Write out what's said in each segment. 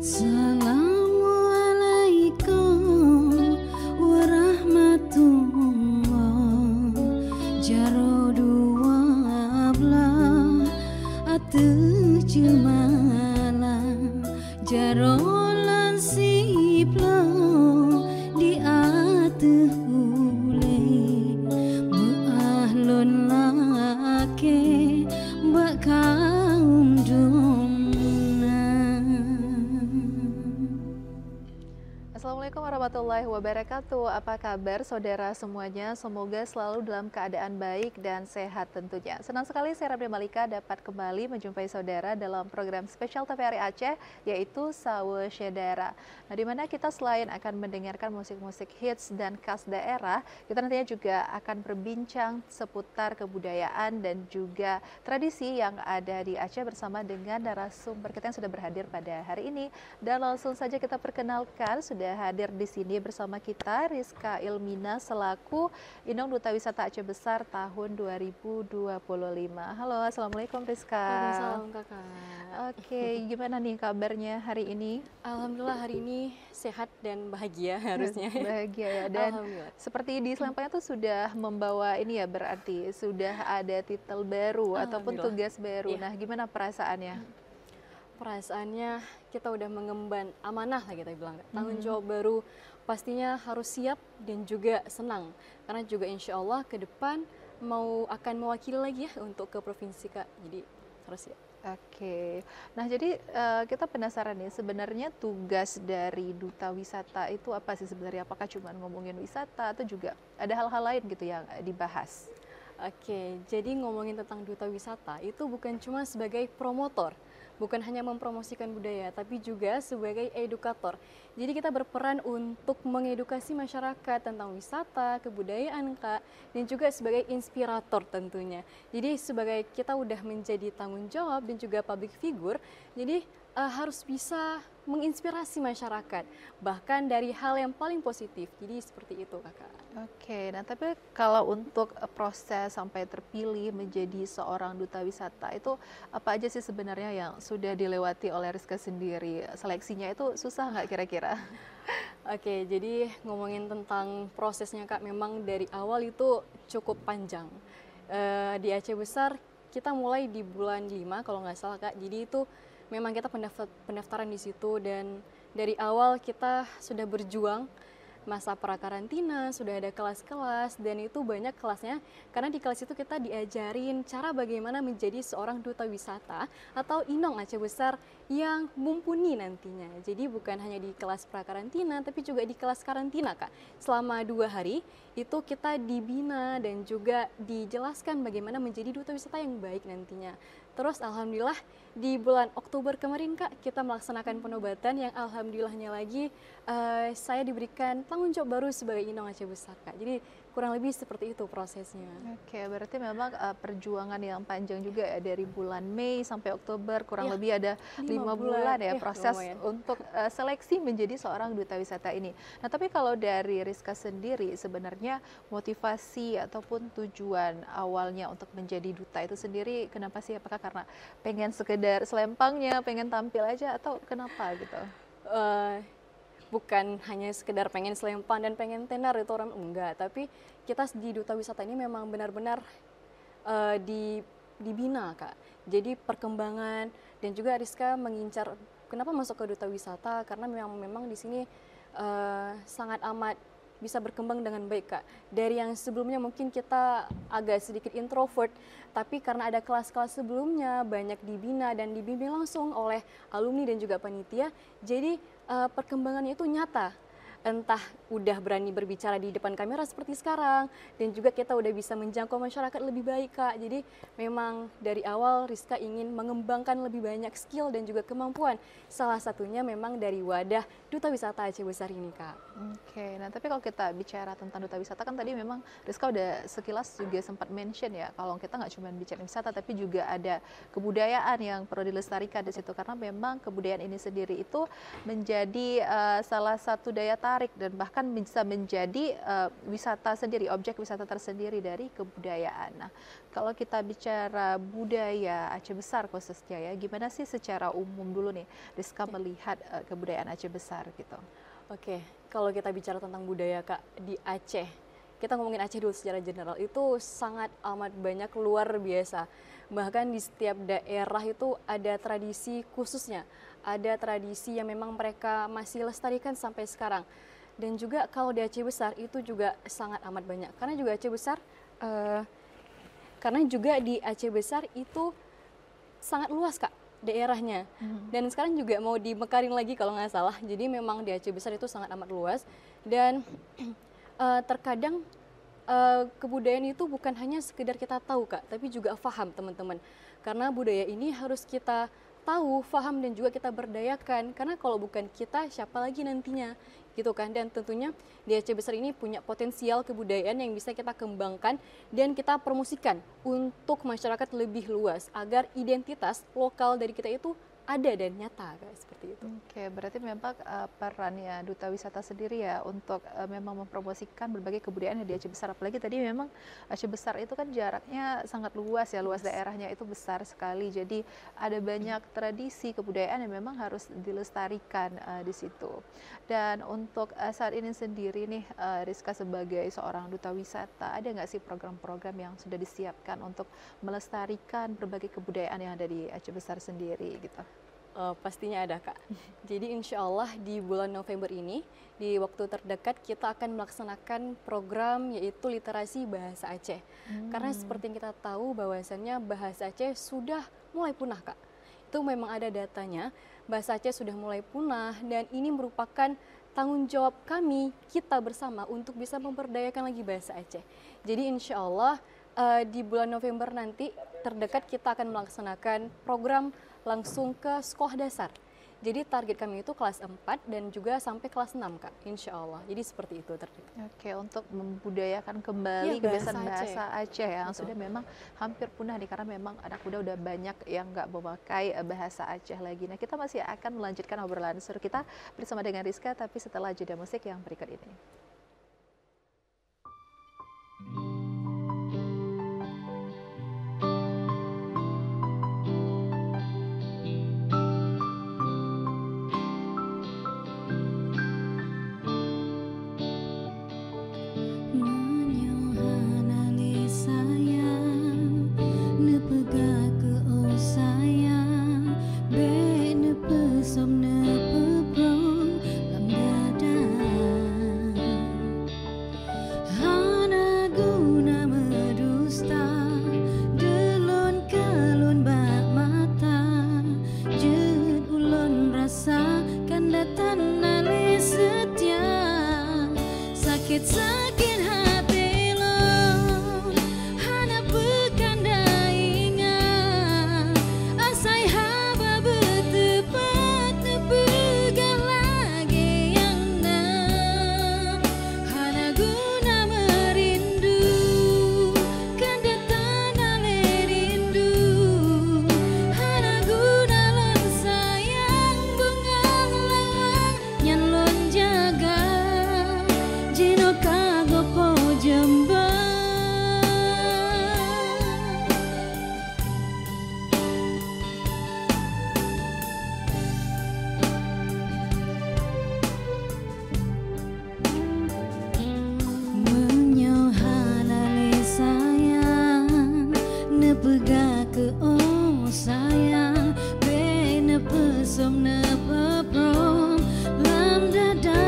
Assalamualaikum warahmatullah. Jaro dua belah atuh cemalang, jaro lan siplo di atuh ule. Meahlun lake mbak kaum Assalamualaikum warahmatullahi wabarakatuh. Apa kabar saudara semuanya? Semoga selalu dalam keadaan baik dan sehat tentunya. Senang sekali saya Rabia Malika dapat kembali menjumpai saudara dalam program spesial TVRI Aceh, yaitu Sawe Syedara. Nah, di mana kita selain akan mendengarkan musik-musik hits dan khas daerah, kita nantinya juga akan berbincang seputar kebudayaan dan juga tradisi yang ada di Aceh bersama dengan narasumber kita yang sudah berhadir pada hari ini. Dan langsung saja kita perkenalkan, sudah hadir di sini bersama kita Rizka Ilmina selaku Indong Duta Wisata Aceh Besar tahun 2025. Halo, Assalamualaikum Rizka. Waalaikumsalam Kakak. Oke, gimana nih kabarnya hari ini? Alhamdulillah hari ini sehat dan bahagia harusnya. Bahagia ya, dan seperti di Selempangnya tuh sudah membawa ini ya, berarti sudah ada titel baru ataupun tugas baru. Iya. Nah, gimana perasaannya? Perasaannya kita udah mengemban amanah lah kita bilang. Tanggung jawab baru pastinya harus siap dan juga senang. Karena juga insya Allah ke depan akan mewakili lagi ya untuk ke provinsi Kak. Jadi harus siap. Oke, nah jadi kita penasaran nih, sebenarnya tugas dari Duta Wisata itu apa sih sebenarnya? Apakah cuma ngomongin wisata atau juga ada hal-hal lain gitu yang dibahas? Oke, jadi ngomongin tentang Duta Wisata itu bukan cuma sebagai promotor, bukan hanya mempromosikan budaya, tapi juga sebagai edukator. Jadi kita berperan untuk mengedukasi masyarakat tentang wisata, kebudayaan Kak, dan juga sebagai inspirator tentunya. Jadi sebagai kita udah menjadi tanggung jawab dan juga public figure, jadi harus bisa menginspirasi masyarakat, bahkan dari hal yang paling positif. Jadi seperti itu Kakak. Oke, nah tapi kalau untuk proses sampai terpilih menjadi seorang duta wisata itu apa aja sih sebenarnya yang sudah dilewati oleh Rizka sendiri? Seleksinya itu susah nggak kira-kira? Oke, jadi ngomongin tentang prosesnya Kak, memang dari awal itu cukup panjang. Di Aceh Besar kita mulai di bulan 5 kalau nggak salah Kak, jadi itu memang kita pendaftaran di situ dan dari awal kita sudah berjuang. Masa prakarantina, sudah ada kelas-kelas dan itu banyak kelasnya karena di kelas itu kita diajarin cara bagaimana menjadi seorang duta wisata atau Indong Aceh Besar yang mumpuni nantinya. Jadi bukan hanya di kelas prakarantina tapi juga di kelas karantina Kak. Selama 2 hari itu kita dibina dan juga dijelaskan bagaimana menjadi duta wisata yang baik nantinya. Terus alhamdulillah di bulan Oktober kemarin Kak kita melaksanakan penobatan yang alhamdulillahnya lagi saya diberikan tanggung jawab baru sebagai Indong Aceh Besar Kak. Jadi kurang lebih seperti itu prosesnya. Oke, berarti memang perjuangan yang panjang juga ya, dari bulan Mei sampai Oktober, kurang lebih ada 5 bulan ya proses untuk seleksi menjadi seorang duta wisata ini. Nah, tapi kalau dari Rizka sendiri sebenarnya motivasi ataupun tujuan awalnya untuk menjadi duta itu sendiri kenapa sih? Apakah karena pengen sekedar selempangnya, pengen tampil aja atau kenapa gitu? Bukan hanya sekedar pengen selempang dan pengen tenar itu orang enggak, tapi kita di Duta Wisata ini memang benar-benar dibina Kak. Jadi perkembangan dan juga Rizka mengincar kenapa masuk ke Duta Wisata karena memang di sini sangat amat bisa berkembang dengan baik Kak. Dari yang sebelumnya mungkin kita agak sedikit introvert, tapi karena ada kelas-kelas sebelumnya banyak dibina dan dibimbing langsung oleh alumni dan juga panitia, jadi perkembangannya itu nyata. Entah udah berani berbicara di depan kamera seperti sekarang dan juga kita udah bisa menjangkau masyarakat lebih baik Kak. Jadi memang dari awal Rizka ingin mengembangkan lebih banyak skill dan juga kemampuan. Salah satunya memang dari wadah Duta Wisata Aceh Besar ini Kak. Oke, nah tapi kalau kita bicara tentang Duta Wisata kan tadi memang Rizka udah sekilas juga sempat mention ya, kalau kita nggak cuma bicara wisata tapi juga ada kebudayaan yang perlu dilestarikan di situ karena memang kebudayaan ini sendiri itu menjadi salah satu daya tarik tertarik dan bahkan bisa menjadi wisata sendiri, objek wisata tersendiri dari kebudayaan. Nah, kalau kita bicara budaya Aceh Besar khususnya ya, gimana sih secara umum dulu nih Rizka melihat kebudayaan Aceh Besar gitu? Oke, kalau kita bicara tentang budaya Kak di Aceh, kita ngomongin Aceh dulu secara general, itu sangat amat banyak, luar biasa. Bahkan di setiap daerah itu ada tradisi khususnya, ada tradisi yang memang mereka masih lestarikan sampai sekarang. Dan juga kalau di Aceh Besar itu juga sangat amat banyak, karena juga Aceh Besar, karena juga di Aceh Besar itu sangat luas Kak daerahnya. Dan sekarang juga mau dimekarin lagi kalau nggak salah. Jadi memang di Aceh Besar itu sangat amat luas dan terkadang kebudayaan itu bukan hanya sekedar kita tahu Kak, tapi juga paham teman-teman. Karena budaya ini harus kita tahu, paham dan juga kita berdayakan. Karena kalau bukan kita, siapa lagi nantinya? Gitu kan. Dan tentunya di Aceh Besar ini punya potensial kebudayaan yang bisa kita kembangkan dan kita promosikan untuk masyarakat lebih luas agar identitas lokal dari kita itu ada dan nyata Kak, seperti itu. Oke, berarti memang perannya Duta Wisata sendiri ya untuk memang mempromosikan berbagai kebudayaan yang di Aceh Besar. Apalagi tadi memang Aceh Besar itu kan jaraknya sangat luas ya, luas daerahnya itu besar sekali. Jadi ada banyak tradisi kebudayaan yang memang harus dilestarikan di situ. Dan untuk saat ini sendiri nih Rizka sebagai seorang Duta Wisata, ada nggak sih program-program yang sudah disiapkan untuk melestarikan berbagai kebudayaan yang ada di Aceh Besar sendiri gitu? Pastinya ada Kak. Jadi insya Allah di bulan November ini, di waktu terdekat kita akan melaksanakan program yaitu literasi bahasa Aceh. Karena seperti yang kita tahu bahwasannya bahasa Aceh sudah mulai punah Kak. Itu memang ada datanya, bahasa Aceh sudah mulai punah dan ini merupakan tanggung jawab kami, kita bersama untuk bisa memberdayakan lagi bahasa Aceh. Jadi insya Allah di bulan November nanti terdekat kita akan melaksanakan program langsung ke sekolah dasar. Jadi target kami itu kelas 4 dan juga sampai kelas 6 Kak, insya Allah. Jadi seperti itu terdekat. Oke, untuk membudayakan kembali kebiasaan bahasa Aceh yang sudah memang hampir punah nih, karena memang anak muda udah banyak yang nggak memakai bahasa Aceh lagi. Nah, kita masih akan melanjutkan obrolan seru kita bersama dengan Rizka, tapi setelah jeda musik yang berikut ini. Sakit hati lo, hana pekan daingan, asai haba bertepat nepegang lagi yang nak, hana guna merindu, kan datang ale rindu, hana guna lon sayang bengang lawang nyan lon jaga. Jino kago po jamba, menyohalali sayang, nepega ke oh sayang, be nepesom nepeprom lam dada.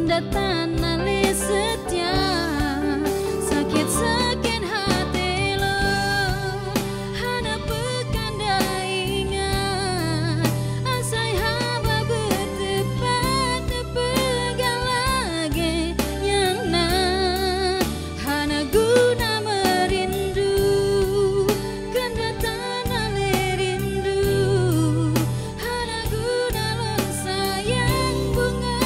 Datang ale setia, sakit hati lo, hana pekan daingan, asai haba bertepat nepegang lagi yang nak, hana guna merindu, kan datang ale rindu, hana guna lon sayang bunga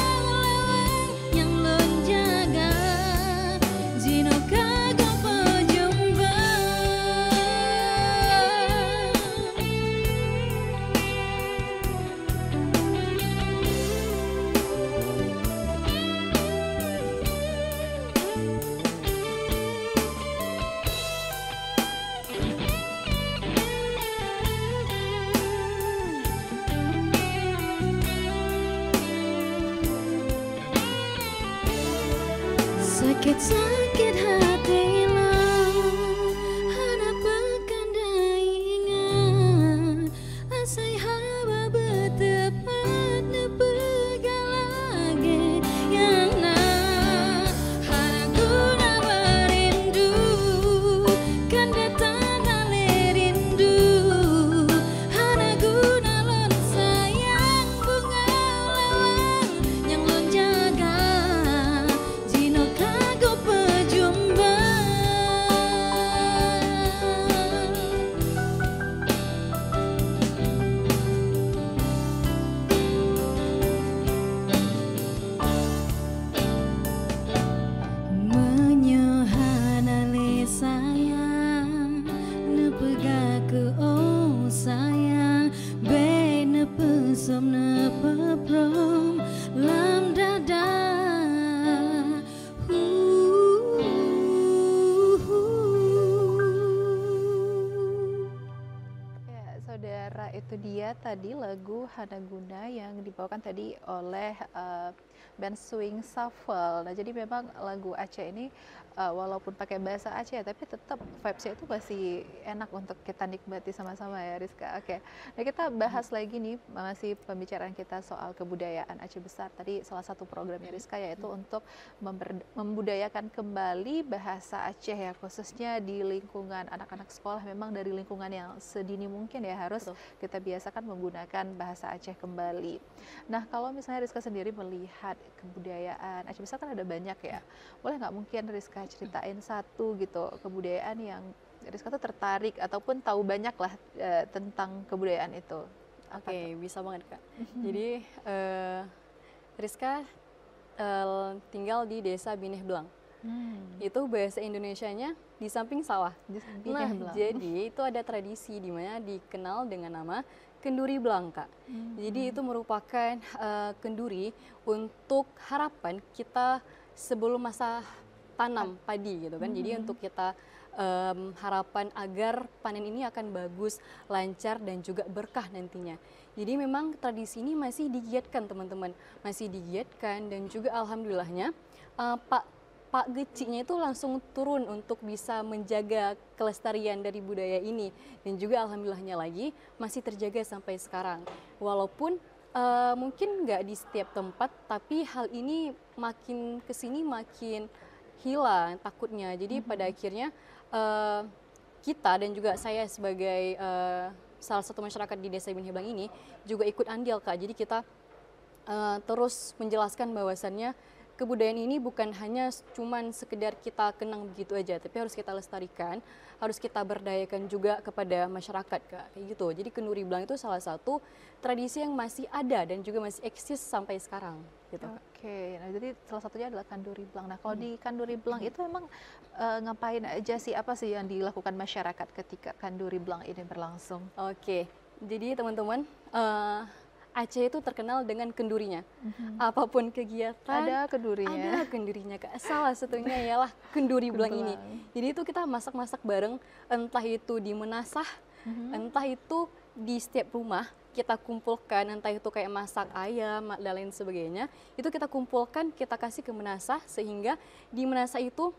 yang lo sakit hati lah, hana pekan daingan, asai haba bertepat nepegang lagi yang nah, hana guna merindu, kan datang ale rindu, hana guna lon sayang bunga lawang yang lon jaga, jino kago pejumba. Menyohana le sayang, nepega ke oh sayang, be nepesom nepeprom lam dada. Ya, saudara, itu dia tadi lagu Hana Guna yang dibawakan tadi oleh band Swing Shuffle. Nah, jadi memang lagu Aceh ini walaupun pakai bahasa Aceh ya, tapi tetap vibes-nya itu masih enak untuk kita nikmati sama-sama ya, Rizka. Oke, nah kita bahas lagi nih, masih pembicaraan kita soal kebudayaan Aceh Besar. Tadi salah satu programnya Rizka yaitu untuk membudayakan kembali bahasa Aceh ya, khususnya di lingkungan anak-anak sekolah. Memang dari lingkungan yang sedini mungkin ya harus kita biasakan menggunakan bahasa Aceh kembali. Nah, kalau misalnya Rizka sendiri melihat kebudayaan Aceh Besar kan ada banyak ya, boleh nggak mungkin Rizka ceritain satu gitu kebudayaan yang Rizka tuh tertarik ataupun tahu banyak lah tentang kebudayaan itu? Oke, bisa banget Kak. Jadi Rizka tinggal di desa Bineh Belang. Itu bahasa Indonesianya di samping sawah. Nah, jadi itu ada tradisi di mana dikenal dengan nama kenduri belang, Kak. Jadi itu merupakan kenduri untuk harapan kita sebelum masa tanam padi gitu kan. Jadi untuk kita harapan agar panen ini akan bagus, lancar dan juga berkah nantinya. Jadi memang tradisi ini masih digiatkan teman-teman, masih digiatkan dan juga alhamdulillahnya Pak Gecinya itu langsung turun untuk bisa menjaga kelestarian dari budaya ini dan juga alhamdulillahnya lagi masih terjaga sampai sekarang. Walaupun mungkin nggak di setiap tempat, tapi hal ini makin kesini makin hilang takutnya. Jadi pada akhirnya kita dan juga saya sebagai salah satu masyarakat di Desa Bineh Belang ini juga ikut andil, Kak. Jadi kita terus menjelaskan bahwasannya kebudayaan ini bukan hanya cuman sekedar kita kenang begitu aja, tapi harus kita lestarikan, harus kita berdayakan juga kepada masyarakat, Kak. Kayak gitu. Jadi kenduri belang itu salah satu tradisi yang masih ada dan juga masih eksis sampai sekarang gitu, Kak. Oke, nah jadi salah satunya adalah kanduri belang. Nah, kalau di kanduri belang itu memang ngapain aja sih, apa sih yang dilakukan masyarakat ketika kanduri belang ini berlangsung? Oke, jadi teman-teman, Aceh itu terkenal dengan kendurinya. Apapun kegiatan Ada kendurinya. ada kendurinya, Kak. Salah satunya ialah kenduri belang ini. Jadi itu kita masak-masak bareng, entah itu di menasah, entah itu di setiap rumah kita kumpulkan, entah itu kayak masak ayam dan lain sebagainya. Itu kita kumpulkan, kita kasih ke menasah sehingga di menasah itu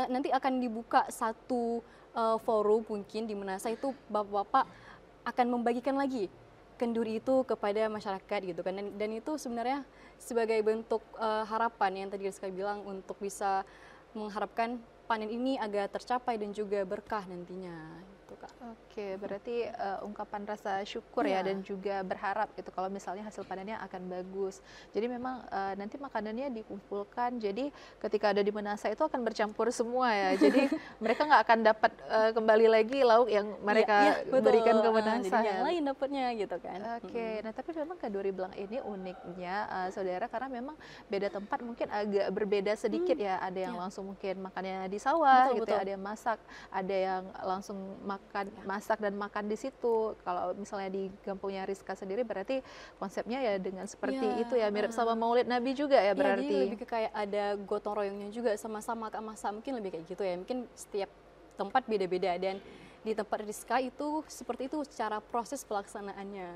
nanti akan dibuka satu forum, mungkin di menasah itu bapak-bapak akan membagikan lagi kenduri itu kepada masyarakat gitu kan, dan itu sebenarnya sebagai bentuk harapan yang tadi Rizka bilang untuk bisa mengharapkan panen ini agar tercapai dan juga berkah nantinya gitu, Kak. Oke, berarti ungkapan rasa syukur ya dan juga berharap gitu kalau misalnya hasil panennya akan bagus. Jadi memang nanti makanannya dikumpulkan, jadi ketika ada di menasah itu akan bercampur semua ya. Jadi mereka nggak akan dapat kembali lagi lauk yang mereka berikan ke menasah. Jadi yang lain dapatnya gitu kan. Oke, nah tapi memang kenduri belang ini uniknya saudara, karena memang beda tempat mungkin agak berbeda sedikit ya. Ada yang langsung mungkin makannya di sawah gitu ya, ada yang masak, ada yang langsung masak dan makan di situ. Kalau misalnya di kampungnya Rizka sendiri berarti konsepnya ya dengan seperti itu ya, mirip sama Maulid Nabi juga ya berarti. Jadi lebih ke kayak ada gotong royongnya juga, sama-sama masak, mungkin lebih kayak gitu ya. Mungkin setiap tempat beda-beda dan di tempat Rizka itu seperti itu cara proses pelaksanaannya.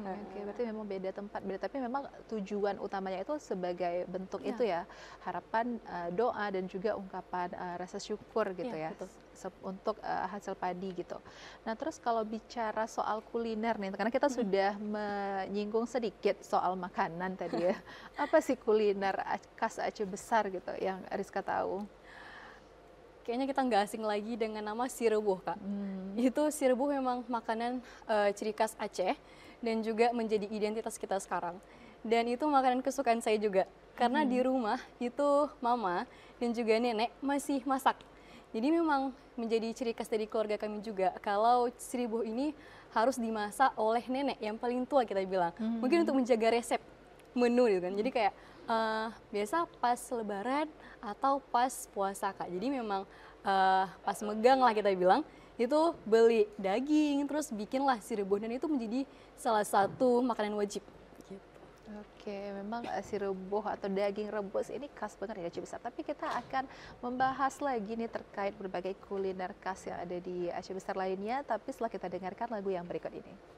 Oke, berarti memang beda tempat, tapi memang tujuan utamanya itu sebagai bentuk itu ya, harapan, doa dan juga ungkapan rasa syukur gitu ya, Betul. untuk hasil padi gitu. Nah terus kalau bicara soal kuliner nih, karena kita sudah menyinggung sedikit soal makanan tadi ya, apa sih kuliner khas Aceh Besar gitu yang Rizka tahu? Kayaknya kita nggak asing lagi dengan nama sirebuh, Kak. Itu sirebuh memang makanan ciri khas Aceh dan juga menjadi identitas kita sekarang. Dan itu makanan kesukaan saya juga. Karena di rumah itu mama dan juga nenek masih masak. Jadi memang menjadi ciri khas dari keluarga kami juga. Kalau sirebuh ini harus dimasak oleh nenek yang paling tua kita bilang. Mungkin untuk menjaga resep menu gitu kan. Jadi kayak biasa pas lebaran atau pas puasa, Kak. Jadi memang pas megang lah kita bilang, itu beli daging terus bikinlah sirebuh dan itu menjadi salah satu makanan wajib gitu. Oke, memang sirebuh atau daging rebus ini khas banget ya Aceh Besar. Tapi kita akan membahas lagi nih terkait berbagai kuliner khas yang ada di Aceh Besar lainnya. Tapi setelah kita dengarkan lagu yang berikut ini.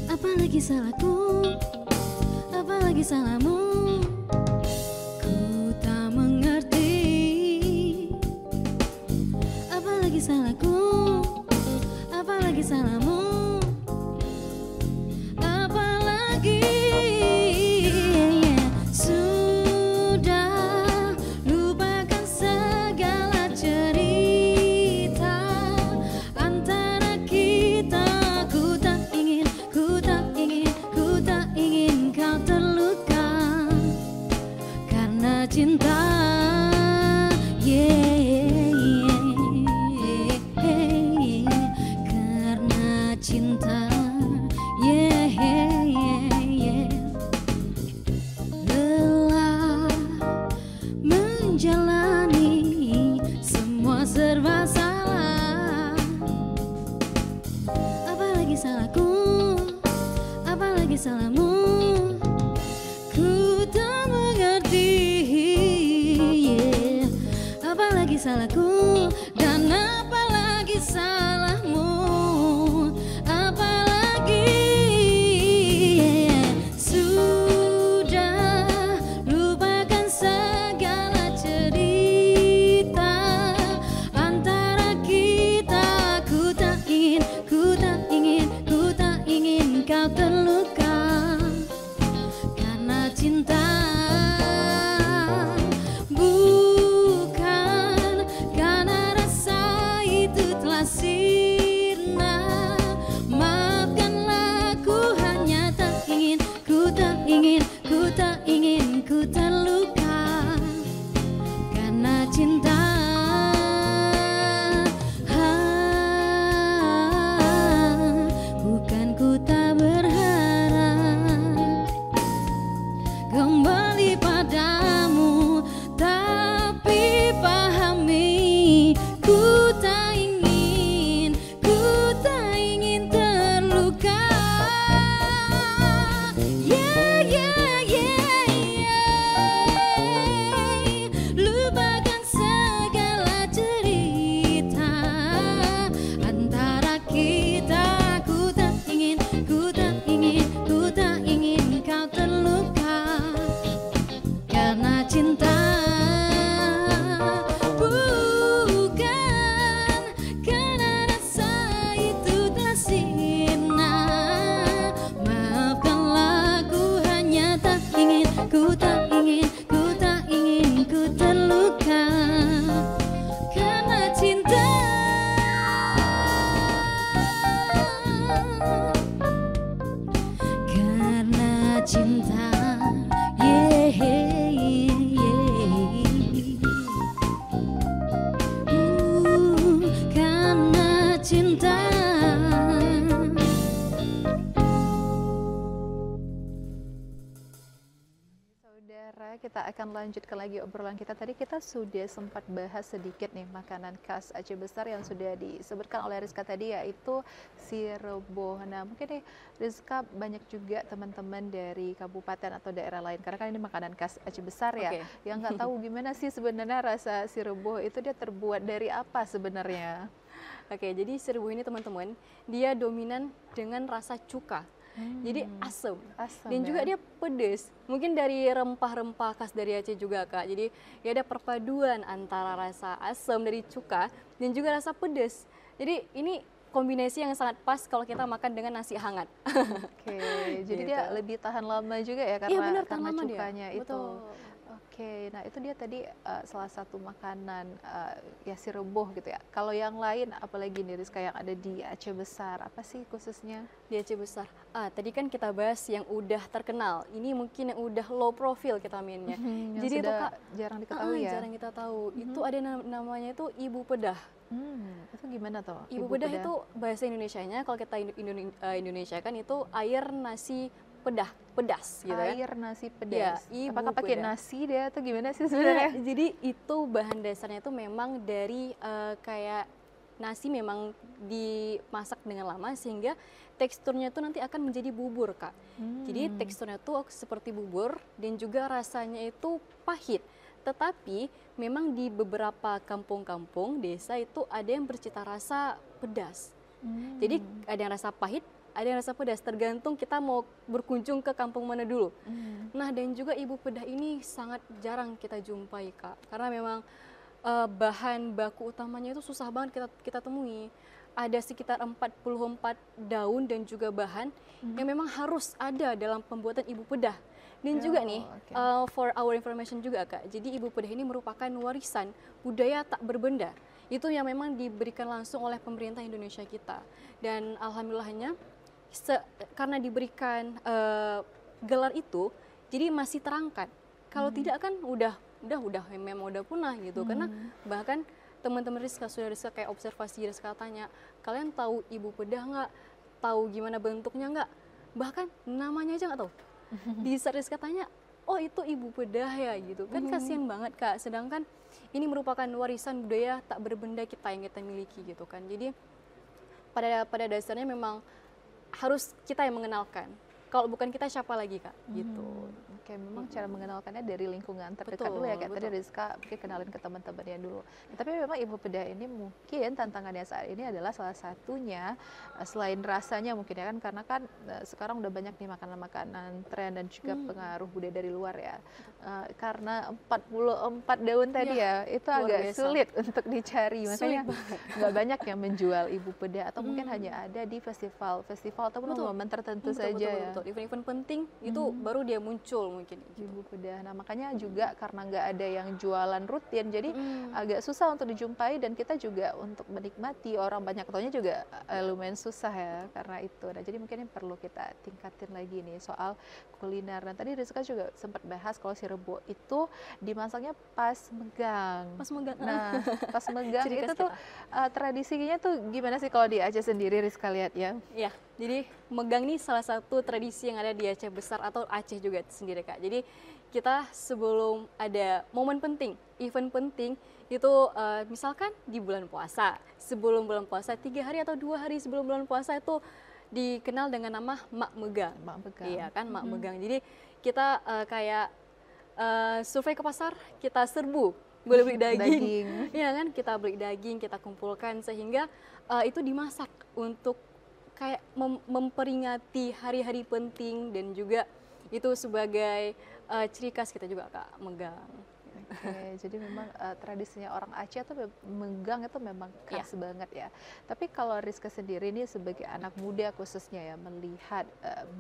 Apalagi salahku, apalagi salahmu, ku tak mengerti. Apalagi salahku, apalagi salahmu, apalagi sudah lupakan segala cerita antara kita. Ku tak ingin, ku tak ingin, ku tak ingin kau terluka karena cinta. Karena cinta. Lelah menjalani semua serba salah. Apalagi salahku, apalagi salahmu, ku tak mengerti. Apalagi salahku dan apalagi salahmu, apalagi sudah lupakan segala cerita antara kita. Ku tak ingin, ku tak ingin, ku tak ingin kau terluka karena cinta. Bukan karena rasa itu telah kita akan lanjutkan lagi obrolan kita. Tadi kita sudah sempat bahas sedikit nih makanan khas Aceh Besar yang sudah disebutkan oleh Rizka tadi, yaitu si reboh. Nah mungkin nih Rizka, banyak juga teman-teman dari kabupaten atau daerah lain, karena kan ini makanan khas Aceh Besar ya, yang nggak tahu gimana sih sebenarnya rasa si reboh itu dia terbuat dari apa sebenarnya. Oke, jadi si reboh ini teman-teman, dia dominan dengan rasa cuka. Jadi asam, dan ya? juga dia pedas. Mungkin dari rempah-rempah khas dari Aceh juga Kak. Jadi ya ada perpaduan antara rasa asam dari cuka dan juga rasa pedas. Jadi ini kombinasi yang sangat pas kalau kita makan dengan nasi hangat. Oke, jadi Gitu. dia lebih tahan lama juga ya Iya benar, karena tahan lama dia. cukanya itu. Betul. Oke, nah itu dia tadi salah satu makanan ya si reboh gitu ya. Kalau yang lain apalagi nih Rizka yang ada di Aceh Besar, apa sih khususnya? Di Aceh Besar. Tadi kan kita bahas yang udah terkenal. Ini mungkin yang udah low profile kita mainnya. Yang Jadi itu sudah Kak, jarang diketahui ya. jarang kita tahu. Itu ada namanya itu ibu pedah. Itu gimana tuh? Ibu pedah itu bahasa Indonesianya, kalau kita Indonesia kan itu air nasi pedas gitu kan. Air nasi Ya, pedas. ibu Apakah pakai pedah. nasi dia atau gimana sih Iya, sebenarnya? jadi itu bahan dasarnya itu memang dari kayak nasi memang dimasak dengan lama sehingga teksturnya itu nanti akan menjadi bubur Kak. Jadi teksturnya itu seperti bubur dan juga rasanya itu pahit. Tetapi memang di beberapa kampung-kampung desa itu ada yang bercita rasa pedas. Jadi ada yang rasa pahit, ada yang rasa pedas, tergantung kita mau berkunjung ke kampung mana dulu. Nah dan juga ibu pedah ini sangat jarang kita jumpai Kak, karena memang bahan baku utamanya itu susah banget kita temui. Ada sekitar 44 daun dan juga bahan yang memang harus ada dalam pembuatan ibu pedah. Dan juga nih, for our information juga Kak, jadi ibu pedah ini merupakan warisan budaya tak berbenda. Itu yang memang diberikan langsung oleh pemerintah Indonesia kita. Dan alhamdulillahnya, karena diberikan gelar itu, jadi masih terangkat. Kalau tidak kan memang udah punah gitu. Karena bahkan teman-teman Rizka kayak observasi Rizka tanya, kalian tahu ibu pedah nggak? Tahu gimana bentuknya nggak? Bahkan namanya aja nggak tahu. Di saat Rizka tanya, oh itu ibu pedah ya gitu. Kan kasihan banget Kak. Sedangkan ini merupakan warisan budaya tak berbenda kita yang kita miliki gitu kan. Jadi pada dasarnya memang harus kita yang mengenalkan. Kalau bukan kita siapa lagi Kak gitu. Oke, memang cara mengenalkannya dari lingkungan terdekat Betul, dulu ya, kayak tadi betul. Rizka mungkin kenalin ke teman-temannya dulu. Nah, tapi memang ibu pedah ini mungkin tantangannya saat ini adalah salah satunya selain rasanya mungkin ya kan, karena kan sekarang udah banyak nih makanan-makanan tren dan juga pengaruh budaya dari luar ya. Karena 44 daun tadi ya, itu luar agak biasa. sulit untuk dicari, makanya Sulit nggak banyak yang menjual ibu pedah atau mungkin hanya ada di festival ataupun Betul. momen tertentu Betul, saja ya. betul. Event-event penting itu baru dia muncul mungkin gitu. Ibu pedah. Nah makanya juga karena nggak ada yang jualan rutin, jadi agak susah untuk dijumpai dan kita juga untuk menikmati orang banyak taunya juga lumayan susah ya karena itu. Nah jadi mungkin yang perlu kita tingkatin lagi nih soal kuliner. Nah tadi Rizka juga sempat bahas kalau si rebo itu dimasaknya pas megang. Pas megang. Nah pas megang Ciri itu khas tuh tradisinya tuh gimana sih kalau di Aceh sendiri Rizka lihat ya? Ya, jadi megang nih salah satu tradisi yang ada di Aceh Besar atau Aceh juga sendiri Kak. Jadi kita sebelum ada momen penting, event penting itu misalkan di bulan puasa, sebelum bulan puasa 3 hari atau 2 hari sebelum bulan puasa itu dikenal dengan nama Mak Megang. Mak Megang. Iya kan, Mak Megang. Jadi kita kayak survei ke pasar, kita serbu boleh beli daging. Iya kan, kita beli daging, kita kumpulkan sehingga itu dimasak untuk kayak memperingati hari-hari penting dan juga itu sebagai ciri khas kita juga Kak, megang. Oke, jadi memang tradisinya orang Aceh tuh megang itu memang khas banget ya. Tapi kalau Rizka sendiri ini sebagai anak muda khususnya ya melihat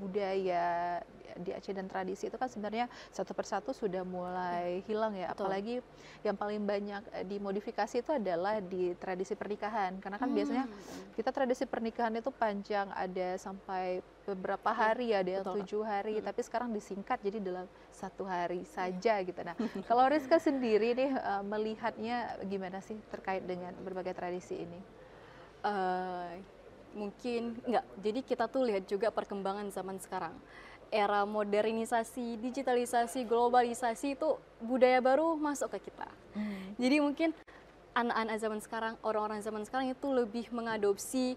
budaya di Aceh dan tradisi itu kan sebenarnya satu persatu sudah mulai hilang ya. Betul. Apalagi yang paling banyak dimodifikasi itu adalah di tradisi pernikahan. Karena kan biasanya kita tradisi pernikahan itu panjang, ada sampai beberapa hari ya, ada yang betul, 7 hari, tapi sekarang disingkat jadi dalam 1 hari saja gitu. Nah, kalau Rizka sendiri nih melihatnya gimana sih terkait dengan berbagai tradisi ini? Mungkin enggak. Jadi kita tuh lihat juga perkembangan zaman sekarang. era modernisasi, digitalisasi, globalisasi itu budaya baru masuk ke kita. Jadi mungkin anak-anak zaman sekarang, orang-orang zaman sekarang itu lebih mengadopsi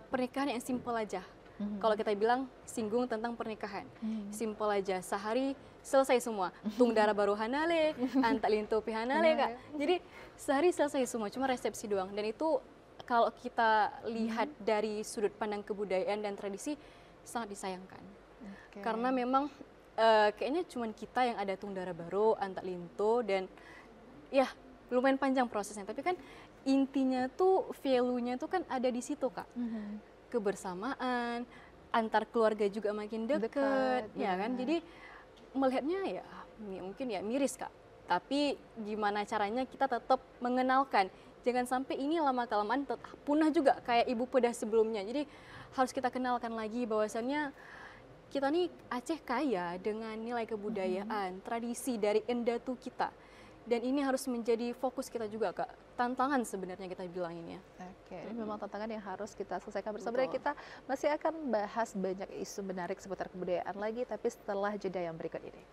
pernikahan yang simpel aja. Kalau kita bilang singgung tentang pernikahan, simpel aja, sehari selesai semua. Tung dara baru hanale, antak lintu pihanale kak. Jadi sehari selesai semua, cuma resepsi doang. Dan itu kalau kita lihat dari sudut pandang kebudayaan dan tradisi sangat disayangkan. Karena memang kayaknya cuma kita yang ada tung dara baru, antak lintu, dan ya lumayan panjang prosesnya. Tapi kan intinya tuh value-nya tuh kan ada di situ kak. Kebersamaan, antar keluarga juga makin dekat, ya kan? Jadi melihatnya ya mungkin ya miris kak. Tapi gimana caranya kita tetap mengenalkan, jangan sampai ini lama-kelamaan punah juga kayak ibu pedah sebelumnya. Jadi harus kita kenalkan lagi bahwasannya kita nih Aceh kaya dengan nilai kebudayaan, tradisi dari endatu kita. Dan ini harus menjadi fokus kita juga kak, tantangan sebenarnya kita bilangin ya. Oke, ini memang tantangan yang harus kita selesaikan bersama. Dan kita masih akan bahas banyak isu menarik seputar kebudayaan lagi, tapi setelah jeda yang berikut ini.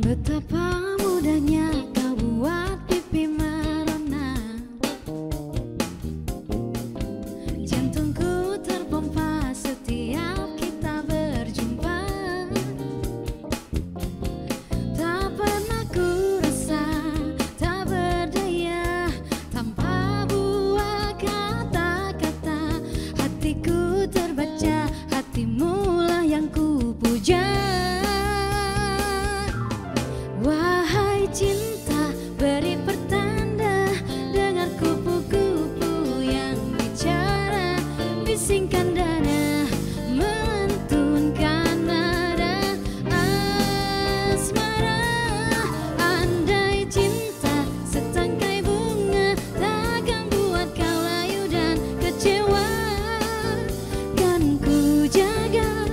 Betapa mudahnya kau buat pipi merona, jantungku terpompa setiap kita berjumpa. Tak pernah ku rasa tak berdaya tanpa buah kata-kata. Hatiku terbaca, hatimu lah yang ku puja. Wahai cinta, beri pertanda, dengar kupu-kupu yang bicara, bisingkan dada, melantunkan nada asmara. Andai cinta setangkai bunga, takkan buat kau layu dan kecewa. Kan ku jaga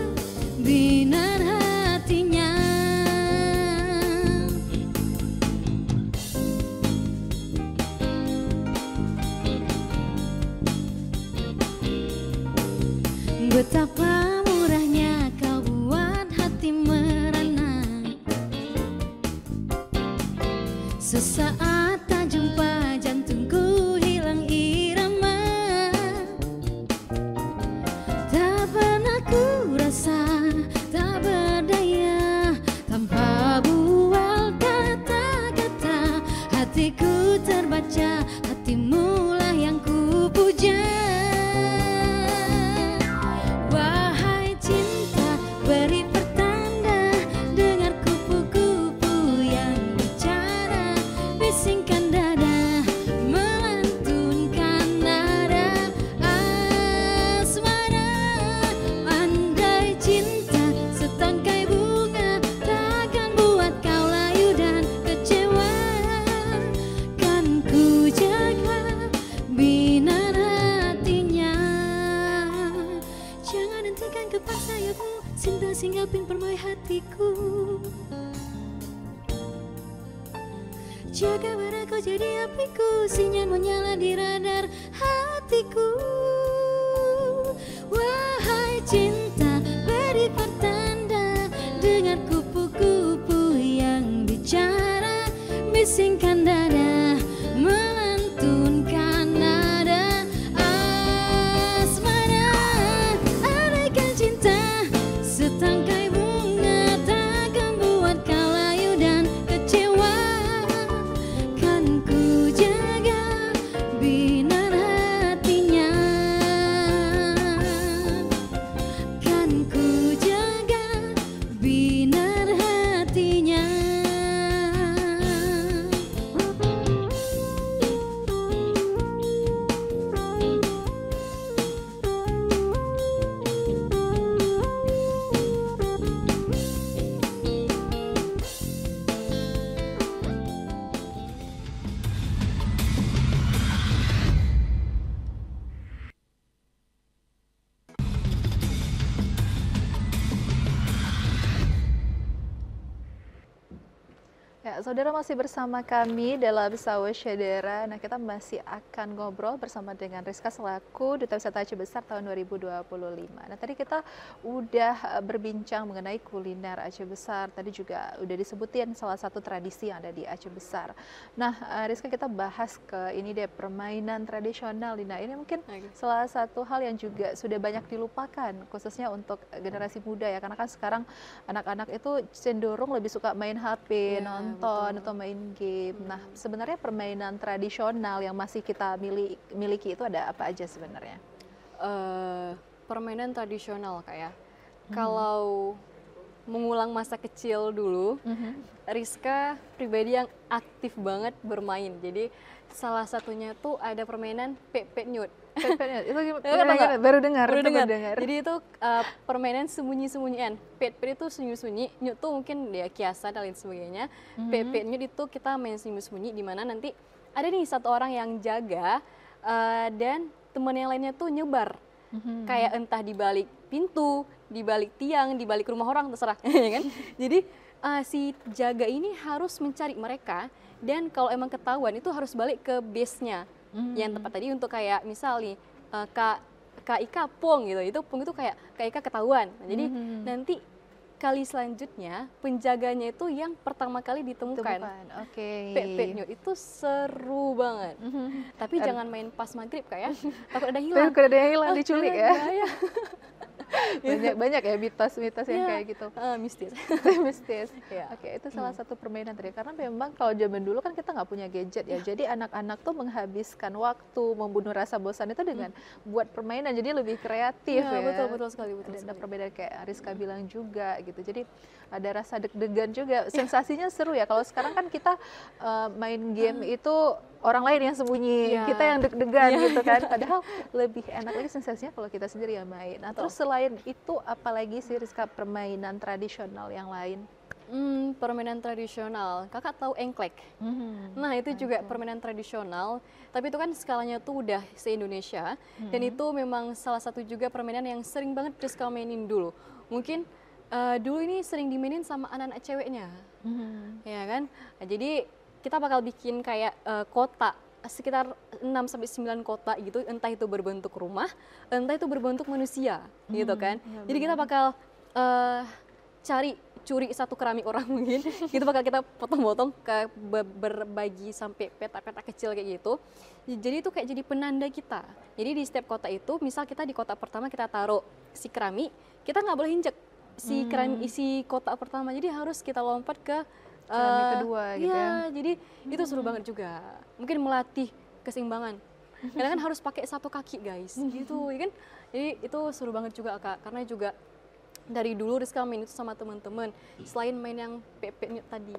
binar hatinya. Betapa murahnya kau buat hati merana. Sesaat tak jumpa jantungku hilang irama. Tak pernah ku rasa tak berdaya tanpa bual kata-kata. Hatiku terbaca, hatimu lah yang ku puja. Wahai cinta, beri pertanda, dengar kupu-kupu yang bicara, bisingkan dada, melantunkan nada asmara. Andai cinta setangkai bunga, takkan buat kau layu dan kecewa. Kan ku jaga binar hatinya. Jangan hentikan kepak sayapmu, cinta singgapin permai hatiku. Jaga bara kau jadi apiku, sinyal menyala di radar hatiku. Wahai cinta, beri pertanda, dengar kupu-kupu yang bicara, bisingkan dada, melantunkan nada asmara. Andaikan cinta setangkai bunga, takkan buat kau layu dan kecewa. Kan ku jaga binar hatinya. Kan ku jaga binar hatinya. Ya, saudara masih bersama kami dalam Sawa Syedera. Nah, kita masih akan ngobrol bersama dengan Rizka selaku Duta Wisata Aceh Besar tahun 2025. Nah, tadi kita udah berbincang mengenai kuliner Aceh Besar. Tadi juga udah disebutin salah satu tradisi yang ada di Aceh Besar. Nah, Rizka, kita bahas ke ini deh, permainan tradisional. Nah, ini mungkin salah satu hal yang juga sudah banyak dilupakan, khususnya untuk generasi muda ya. Karena kan sekarang anak-anak itu cenderung lebih suka main HP, nonton atau main game. Nah, sebenarnya permainan tradisional yang masih kita miliki itu ada apa aja sebenarnya? Permainan tradisional kayak kalau mengulang masa kecil dulu, Rizka pribadi yang aktif banget bermain. Jadi salah satunya tuh ada permainan pepet nyut. Itu gimana? Baru dengar. Jadi itu permainan sembunyi-sembunyian. Pet-pet itu sunyi-sunyi, nyut tuh mungkin dia kiasan dan lain sebagainya. Pet nyut itu kita main sembunyi-sembunyi di mana nanti ada nih satu orang yang jaga dan teman yang lainnya tuh nyebar. Kayak entah di balik pintu, di balik tiang, di balik rumah orang, terserah ya kan. Jadi si jaga ini harus mencari mereka, dan kalau emang ketahuan itu harus balik ke base-nya yang tepat tadi untuk kayak misal nih Kak Ika Pong gitu, itu Pong itu kayak Kak Ika ketahuan. Nah, jadi nanti kali selanjutnya penjaganya itu yang pertama kali ditemukan. Pepet nyut itu seru banget. Tapi jangan main pas maghrib kayak takut ada hilang. Takut ada yang hilang, diculik ya. Banyak ya mitos-mitos yang kayak gitu. Mistis. Mistis. Oke, itu salah satu permainan tadi. Karena memang kalau zaman dulu kan kita nggak punya gadget ya. Jadi anak-anak tuh menghabiskan waktu, membunuh rasa bosan itu dengan buat permainan. Jadi lebih kreatif ya. Betul sekali. Ada perbedaan kayak Rizka bilang juga gitu. Jadi ada rasa deg-degan juga. Sensasinya seru ya. Kalau sekarang kan kita main game itu orang lain yang sembunyi, kita yang deg-degan gitu kan. Padahal lebih enak lagi sensasinya kalau kita sendiri yang main. Nah, terus selain itu apalagi sih Rizka permainan tradisional yang lain? Permainan tradisional, kakak tahu engklek? Nah, itu juga permainan tradisional, tapi itu kan skalanya tuh udah se-Indonesia, dan itu memang salah satu juga permainan yang sering banget Rizka mainin dulu. Mungkin dulu ini sering dimainin sama anak-anak ceweknya, ya kan? Nah, jadi kita bakal bikin kayak kota, sekitar 6-9 kota gitu, entah itu berbentuk rumah, entah itu berbentuk manusia gitu kan. Jadi kita bakal curi satu keramik orang mungkin, itu bakal kita potong-potong ke berbagi sampai peta-peta kecil kayak gitu. Jadi itu kayak jadi penanda kita. Jadi di setiap kota itu, misal kita di kota pertama kita taruh si keramik, kita nggak boleh injek si keramik isi kota pertama, jadi harus kita lompat ke keramik kedua gitu ya. Jadi itu seru banget juga. Mungkin melatih keseimbangan. Karena kan harus pakai satu kaki guys, gitu ya kan. Jadi itu seru banget juga Kak, karena juga dari dulu Rizka main itu sama teman-teman, selain main yang pepet tadi.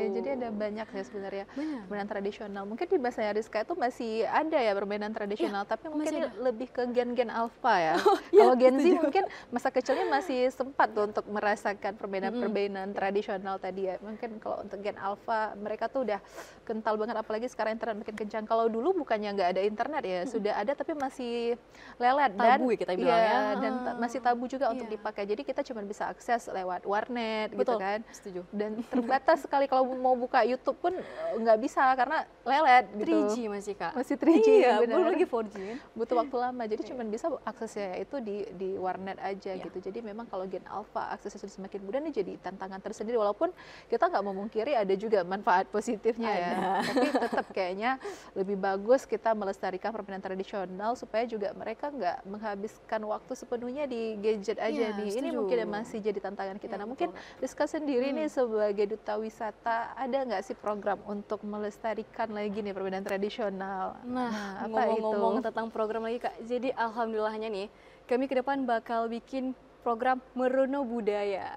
Jadi ada banyak ya sebenarnya permainan tradisional. Mungkin di bahasa Rizka itu masih ada ya permainan tradisional, tapi mungkin lebih ke gen-gen alpha ya. Kalau Gen Z mungkin masa kecilnya masih sempat tuh untuk merasakan permainan tradisional tadi ya. Mungkin kalau untuk gen alpha mereka tuh udah kental banget, apalagi sekarang internet makin kencang. Kalau dulu bukannya nggak ada internet ya, sudah ada tapi masih lelet tabu ya kita bilang ya. Dan masih tabu juga untuk dipakai. Jadi kita cuma bisa akses lewat warnet. Betul, gitu kan. Setuju. Dan terbatas sekali kalau mau buka YouTube pun nggak bisa karena lelet gitu. 3G masih Kak. Masih 3G, belum lagi 4G. Butuh waktu lama. Jadi cuma bisa aksesnya itu di warnet aja gitu. Jadi memang kalau gen alpha aksesnya sudah semakin mudah, nih jadi tantangan tersendiri, walaupun kita nggak memungkiri ada juga manfaat positifnya ya. Tapi tetap kayaknya lebih bagus kita melestarikan permainan tradisional supaya juga mereka nggak menghabiskan waktu sepenuhnya di gadget aja nih. Ini mungkin yang masih jadi tantangan kita. Nah, mungkin Rizka sendiri nih sebagai duta wisata, ada nggak sih program untuk melestarikan lagi nih permainan tradisional? Nah, ngomong-ngomong tentang program lagi Kak, jadi alhamdulillahnya nih kami ke depan bakal bikin program Merono Budaya.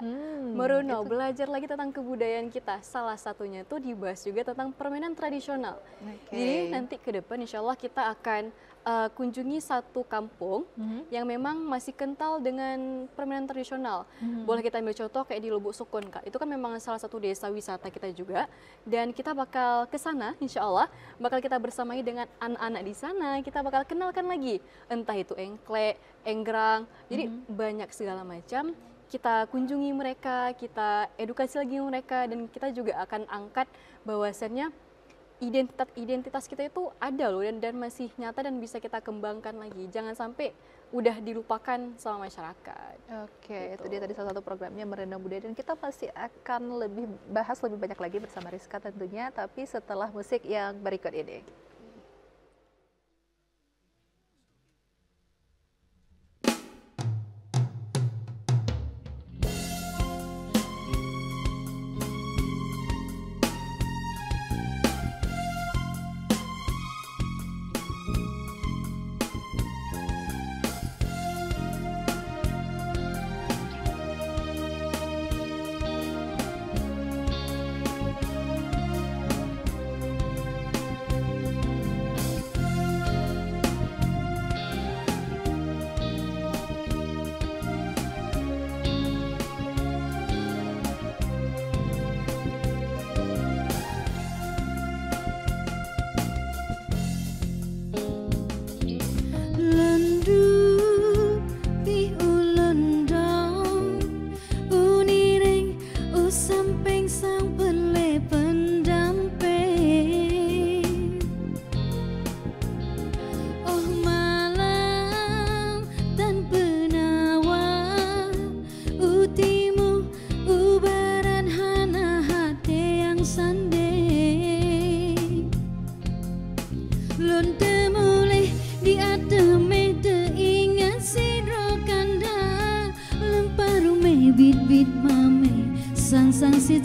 Merono, belajar lagi tentang kebudayaan kita. Salah satunya tuh dibahas juga tentang permainan tradisional. Jadi nanti ke depan insya Allah kita akan kunjungi satu kampung yang memang masih kental dengan permainan tradisional. Boleh kita ambil contoh kayak di Lubuk Sukun Kak. Itu kan memang salah satu desa wisata kita juga. Dan kita bakal ke sana insya Allah. Bakal kita bersamai dengan anak-anak di sana. Kita bakal kenalkan lagi. Entah itu engklek, enggrang. Jadi banyak segala macam kita kunjungi mereka, kita edukasi lagi mereka, dan kita juga akan angkat bahwasannya identitas kita itu ada loh, dan masih nyata dan bisa kita kembangkan lagi. Jangan sampai udah dilupakan sama masyarakat. Oke, Gitu. itu dia tadi salah satu programnya Merendam Budaya, dan kita pasti akan bahas lebih banyak lagi bersama Rizka tentunya, tapi setelah musik yang berikut ini.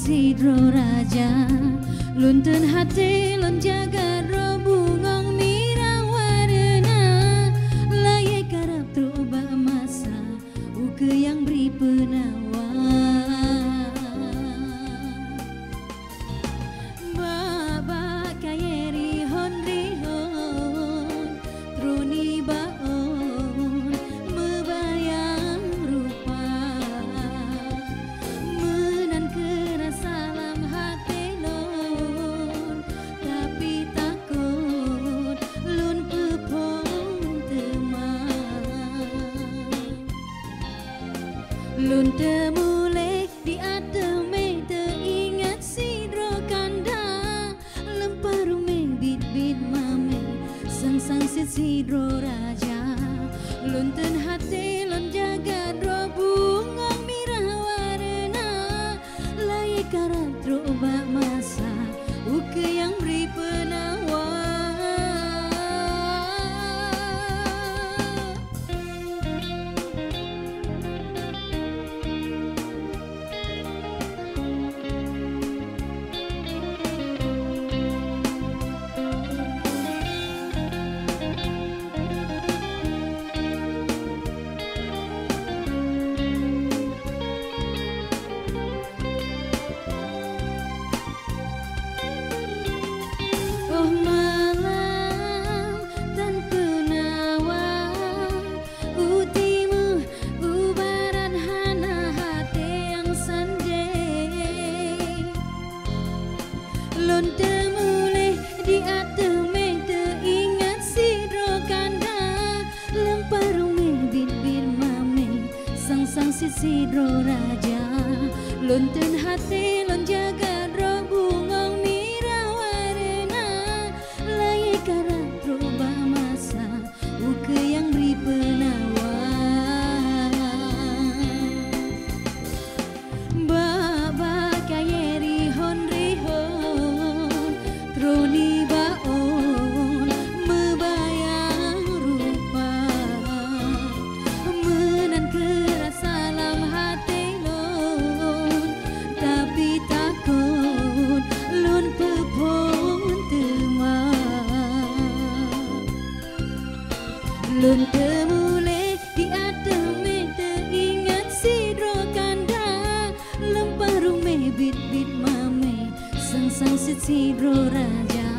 Sidro raja lunten hati lon jaga ro bungong mirawarena layak karap troba masa uke yang beri penawa baba kayeri hon rihon truni baon mebayang rupa salam hati lon tapi takut lun pepong teman lun temulek di ateme teingat sidro kanda lemparume bit-bit mame sang-sang sidro raja lun ten hati lon jaga dro bungong mirawarena karang troba masa uke yang beri penawa sidro raja lunten hati lon jaga ro bungong mirawarena layak karang troba masa uke yang beri penawa baba kayeri hon rihon troni baon mebayang rupa menan kerasa lun temule di ateme teingat sidro kanda lemparume bit-bit mame sang-sang sidro raja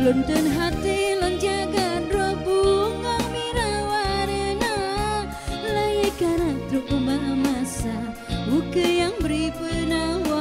lun ten hati lon jaga dro bungong mirawarena layak karang troba masa uke yang beri penawa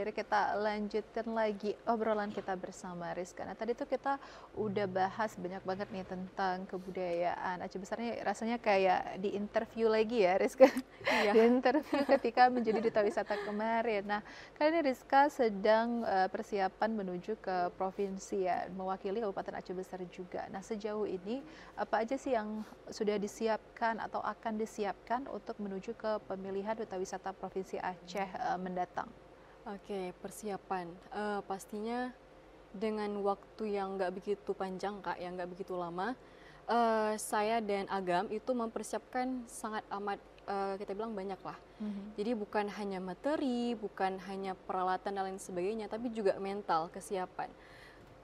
Dere, kita lanjutin lagi obrolan kita bersama Rizka. Nah tadi tuh kita udah bahas banyak banget nih tentang kebudayaan Aceh Besar nih, rasanya kayak di interview lagi ya Rizka. Iya. Di interview ketika menjadi duta wisata kemarin. Nah kali ini Rizka sedang persiapan menuju ke provinsi ya, mewakili Kabupaten Aceh Besar juga. Nah sejauh ini apa aja sih yang sudah disiapkan atau akan disiapkan untuk menuju ke pemilihan duta wisata Provinsi Aceh mendatang? Oke, persiapan. Pastinya dengan waktu yang nggak begitu panjang Kak, yang nggak begitu lama, saya dan Agam itu mempersiapkan sangat amat kita bilang banyak lah. Jadi bukan hanya materi, bukan hanya peralatan dan lain sebagainya, tapi juga mental, kesiapan.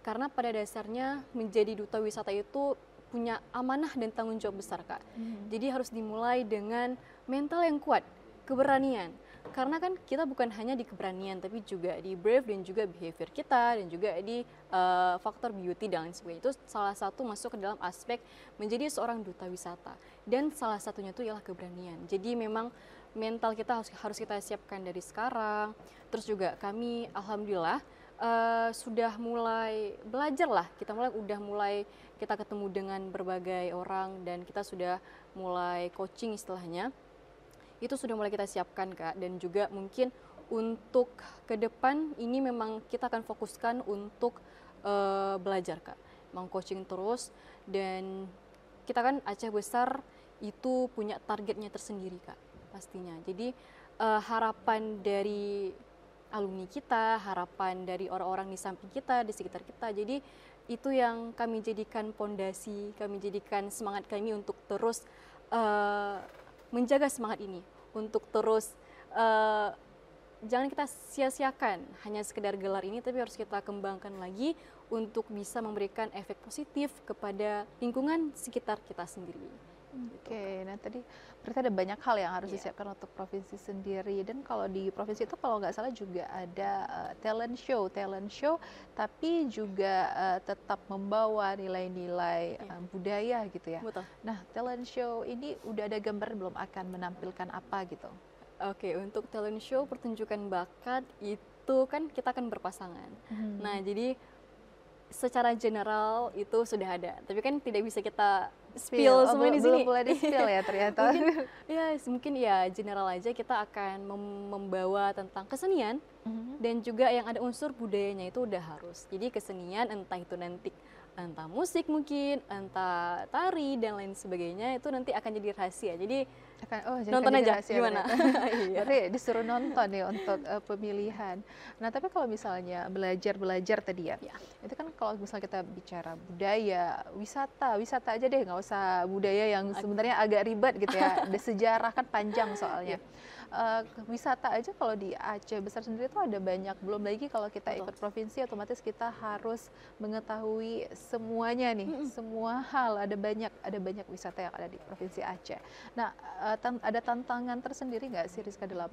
Karena pada dasarnya menjadi duta wisata itu punya amanah dan tanggung jawab besar Kak. Jadi harus dimulai dengan mental yang kuat, keberanian. Karena kan kita bukan hanya di keberanian, tapi juga di brave dan juga behavior kita, dan juga di faktor beauty dan lain sebagainya. Itu salah satu masuk ke dalam aspek menjadi seorang duta wisata. Dan salah satunya itu ialah keberanian. Jadi memang mental kita harus kita siapkan dari sekarang. Terus juga kami alhamdulillah sudah mulai belajar lah. Udah mulai kita ketemu dengan berbagai orang dan kita sudah mulai coaching istilahnya. Itu sudah mulai kita siapkan Kak, dan juga mungkin untuk ke depan ini memang kita akan fokuskan untuk belajar Kak, memang coaching terus, dan kita kan Aceh Besar itu punya targetnya tersendiri Kak pastinya. Jadi harapan dari alumni kita, harapan dari orang-orang di samping kita, di sekitar kita, jadi itu yang kami jadikan pondasi, kami jadikan semangat kami untuk terus menjaga semangat ini, untuk terus jangan kita sia-siakan hanya sekedar gelar ini, tapi harus kita kembangkan lagi untuk bisa memberikan efek positif kepada lingkungan sekitar kita sendiri. Oke, nah tadi berarti ada banyak hal yang harus disiapkan untuk provinsi sendiri, dan kalau di provinsi itu kalau nggak salah juga ada talent show, tapi juga tetap membawa nilai-nilai budaya gitu ya. Betul. Nah talent show ini udah ada gambar belum akan menampilkan apa gitu? Oke, untuk talent show pertunjukan bakat itu kan kita akan berpasangan. Nah, jadi secara general itu sudah ada, tapi kan tidak bisa kita spill semua di sini. Belum boleh di spill ya ternyata. Mungkin ya general aja, kita akan membawa tentang kesenian dan juga yang ada unsur budayanya itu udah harus. Jadi kesenian entah itu nanti entah musik mungkin, entah tari dan lain sebagainya, itu nanti akan jadi rahasia. Jadi nonton aja gimana. Berarti disuruh nonton ya untuk pemilihan. Nah tapi kalau misalnya belajar tadi ya, itu kan kalau misalnya kita bicara budaya, wisata aja deh, nggak usah budaya yang sebenarnya agak ribet gitu ya. Ada sejarah kan panjang soalnya. Wisata aja kalau di Aceh Besar sendiri itu ada banyak, belum lagi kalau kita ikut provinsi otomatis kita harus mengetahui semuanya nih, semua hal, ada banyak wisata yang ada di Provinsi Aceh. Nah ada tantangan tersendiri nggak sih Rizka dalam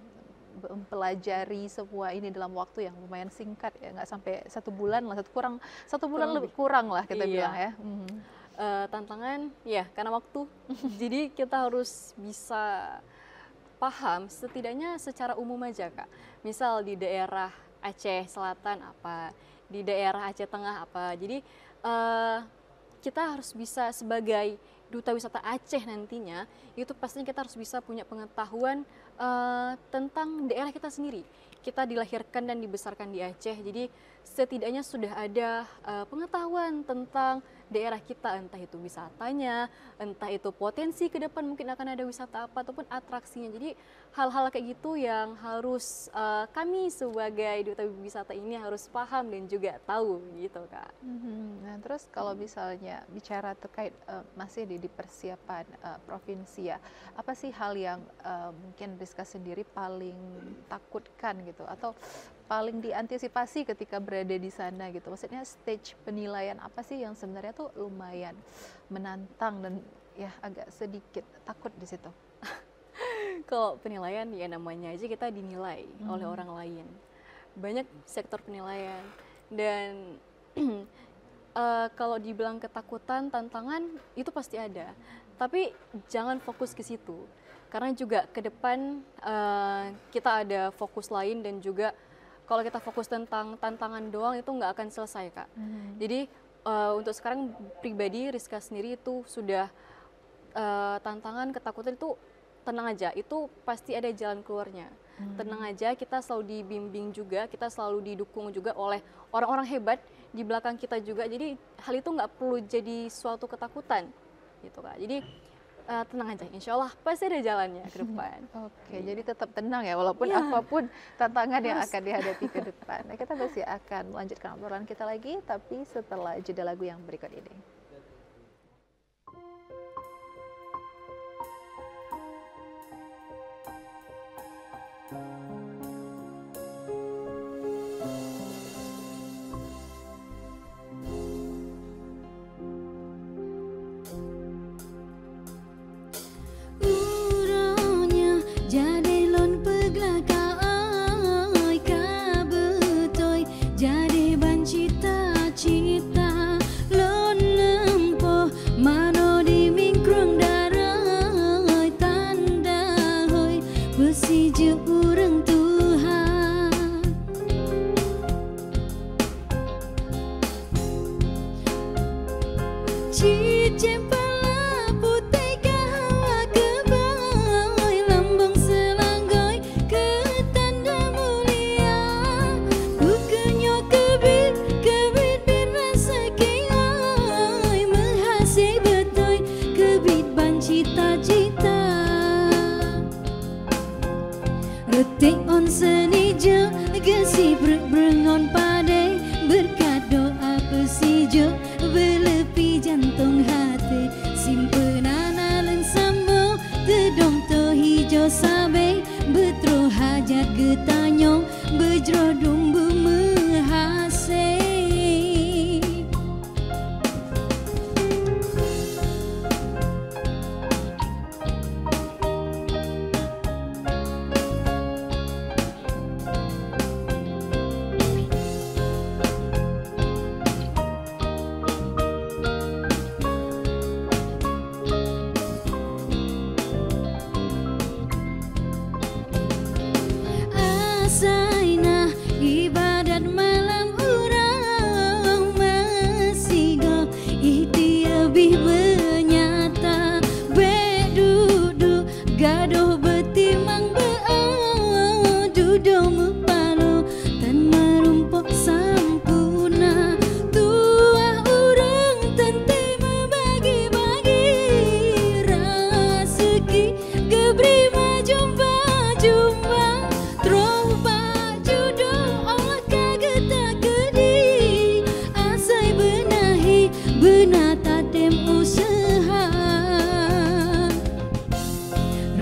mempelajari semua ini dalam waktu yang lumayan singkat ya, nggak sampai 1 bulan lah, satu bulan lebih kurang lah kita bilang ya. Tantangan ya karena waktu. Jadi kita harus bisa paham setidaknya secara umum aja Kak. Misal di daerah Aceh Selatan apa, di daerah Aceh Tengah apa. Jadi kita harus bisa sebagai duta wisata Aceh nantinya, itu pastinya kita harus bisa punya pengetahuan tentang daerah kita sendiri. Kita dilahirkan dan dibesarkan di Aceh, jadi setidaknya sudah ada pengetahuan tentang daerah kita, entah itu wisatanya, entah itu potensi ke depan mungkin akan ada wisata apa ataupun atraksinya. Jadi hal-hal kayak gitu yang harus kami sebagai duta wisata ini harus paham dan juga tahu gitu Kak. Nah terus kalau misalnya bicara terkait masih di persiapan provinsi ya, apa sih hal yang mungkin Rizka sendiri paling takutkan gitu atau paling diantisipasi ketika berada di sana gitu? Maksudnya stage penilaian apa sih yang sebenarnya tuh lumayan menantang dan ya agak sedikit takut di situ? Kalau penilaian ya namanya aja kita dinilai oleh orang lain. Banyak sektor penilaian dan kalau dibilang ketakutan, tantangan itu pasti ada. Tapi jangan fokus ke situ. Karena juga ke depan kita ada fokus lain dan juga kalau kita fokus tentang tantangan doang itu nggak akan selesai Kak. Jadi untuk sekarang pribadi Rizka sendiri itu sudah tantangan, ketakutan itu tenang aja, itu pasti ada jalan keluarnya. Tenang aja, kita selalu dibimbing juga, kita selalu didukung juga oleh orang-orang hebat di belakang kita juga. Jadi hal itu nggak perlu jadi suatu ketakutan gitu Kak. Jadi tenang aja, insya Allah pasti ada jalannya ke depan. Oke, jadi tetap tenang ya, walaupun apapun tantangan yang akan dihadapi ke depan. Nah, kita masih akan melanjutkan obrolan kita lagi, tapi setelah jeda lagu yang berikut ini. Urangnya jadi lon peglaka ai kabetoy jadi ban cita-cita lon lempo mano di mingkrung darai tanda hoy besi je urang Tuhan cicem retik on seni je gesi berengon padai berkat doa pesijo belepi jantung hati simpenan aleng sambo tedong to hijau sabe betro hajat getanyong bejro dumbu mehase Asaina ibadat malam urang masih go ihti lebih menyata bedudu gaduh betimang beau dudo mepalo tan merumpok sampuna tuah urang tente membagi-bagi rezeki gebri majumpa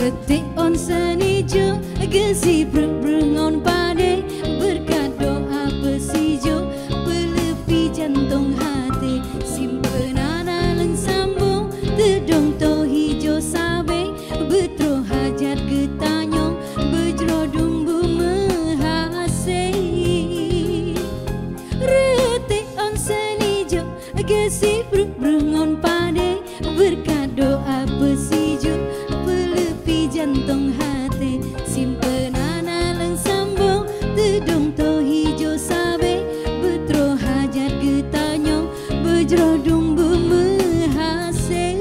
retik on seni jo gesi berengon padai berkat doa pesijo belepi jantung hati simpenan aleng sambung tedong to hijau sabe betro hajat getanyong bejro dumbu mehase retik on seni jo gesi berengon padai berkat doa pesijo jantung hati simpenan aleng sambung tedong to hijau sabe betro hajat getanyong bejro dumbu mehase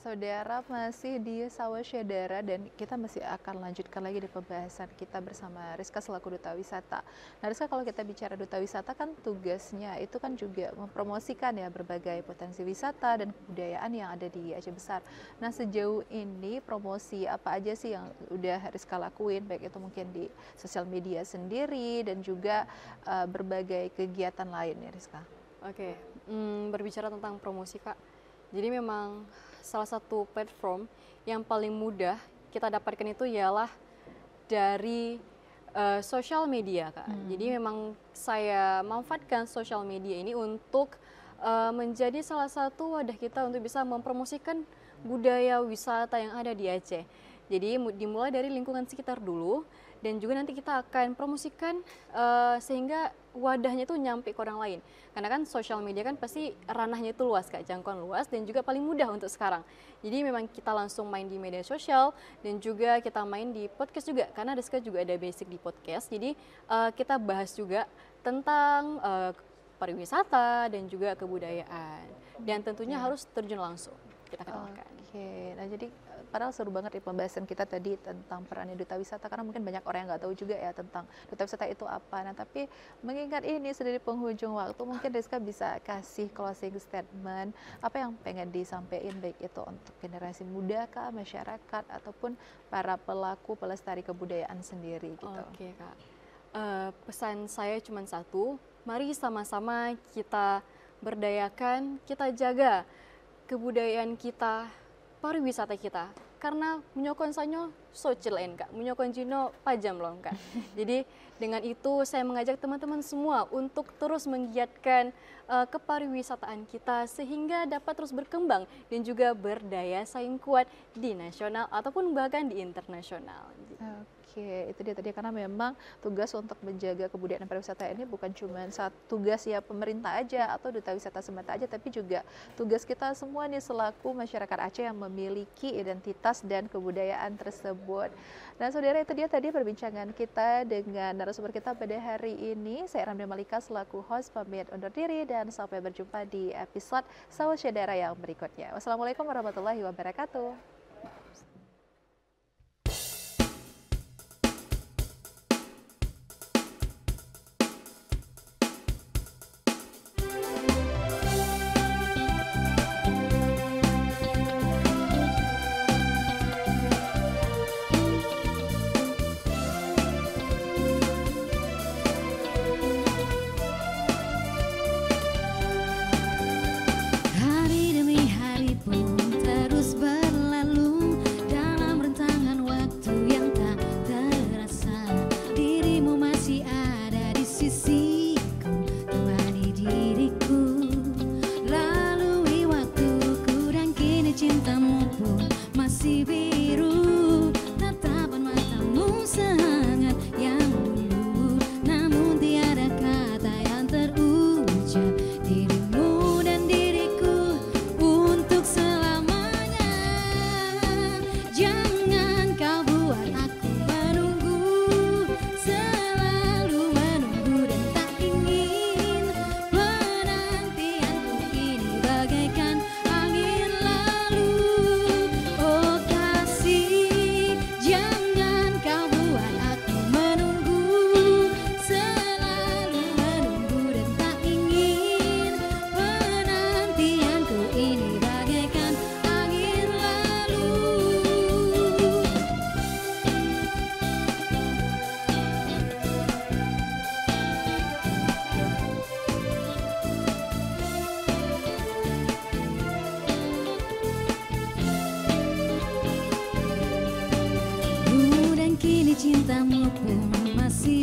Saudara masih di Sawah Syedara dan kita masih akan lanjutkan lagi di pembahasan kita bersama Rizka selaku Duta Wisata. Nah Rizka, kalau kita bicara Duta Wisata kan tugasnya itu kan juga mempromosikan ya berbagai potensi wisata dan kebudayaan yang ada di Aceh Besar. Nah sejauh ini promosi apa aja sih yang udah Rizka lakuin, baik itu mungkin di sosial media sendiri dan juga berbagai kegiatan lain ya Rizka? Oke, berbicara tentang promosi Kak, jadi memang salah satu platform yang paling mudah kita dapatkan itu ialah dari sosial media Kak. Jadi memang saya manfaatkan sosial media ini untuk menjadi salah satu wadah kita untuk bisa mempromosikan budaya wisata yang ada di Aceh. Jadi dimulai dari lingkungan sekitar dulu, dan juga nanti kita akan promosikan sehingga wadahnya itu nyampe ke orang lain. Karena kan sosial media kan pasti ranahnya itu luas Kak, jangkauan luas dan juga paling mudah untuk sekarang. Jadi memang kita langsung main di media sosial dan juga kita main di podcast juga, karena Rizka juga ada basic di podcast. Jadi kita bahas juga tentang pariwisata dan juga kebudayaan. Dan tentunya harus terjun langsung kita kenalkan. Oke, nah jadi padahal seru banget di pembahasan kita tadi tentang perannya duta wisata, karena mungkin banyak orang yang nggak tahu juga ya tentang duta wisata itu apa. Nah tapi mengingat ini sudah di penghujung waktu, mungkin Rizka bisa kasih closing statement apa yang pengen disampaikan, baik itu untuk generasi muda kah, masyarakat, ataupun para pelaku pelestari kebudayaan sendiri gitu. Oke Kak, pesan saya cuma satu, mari sama-sama kita berdayakan, kita jaga kebudayaan kita, pariwisata kita, karena menyokong sanyo socialen Kak, menyokong jino pajam loh Kak. Jadi dengan itu saya mengajak teman-teman semua untuk terus menggiatkan kepariwisataan kita sehingga dapat terus berkembang dan juga berdaya saing kuat di nasional ataupun bahkan di internasional. Oke, itu dia tadi, karena memang tugas untuk menjaga kebudayaan dan pariwisata ini bukan cuma satu tugas ya pemerintah aja atau duta wisata semata aja, tapi juga tugas kita semua nih selaku masyarakat Aceh yang memiliki identitas dan kebudayaan tersebut. Nah saudara, itu dia tadi perbincangan kita dengan narasumber kita pada hari ini. Saya Ramli Malika selaku host pamit undur diri dan sampai berjumpa di episode Sawah Syedara yang berikutnya. Wassalamualaikum warahmatullahi wabarakatuh. Hari demi hari pun terus berlalu dalam rentangan waktu yang tak terasa. Dirimu masih ada di sisiku, temani diriku. Lalui waktuku dan kini cintamu pun masih biru. Tatapan matamu sehangat yang dulu, namun tiada kata yang terucap. Dirimu dan diriku untuk selamanya. Jangan kau buat aku menunggu, selalu menunggu dan tak ingin. Penantianku ini bagaikan angin lalu. Oh kasih, jangan kau buat aku menunggu, selalu menunggu dan tak ingin. Penantianku ini bagaikan angin lalu. Dan kini cintamu pun masih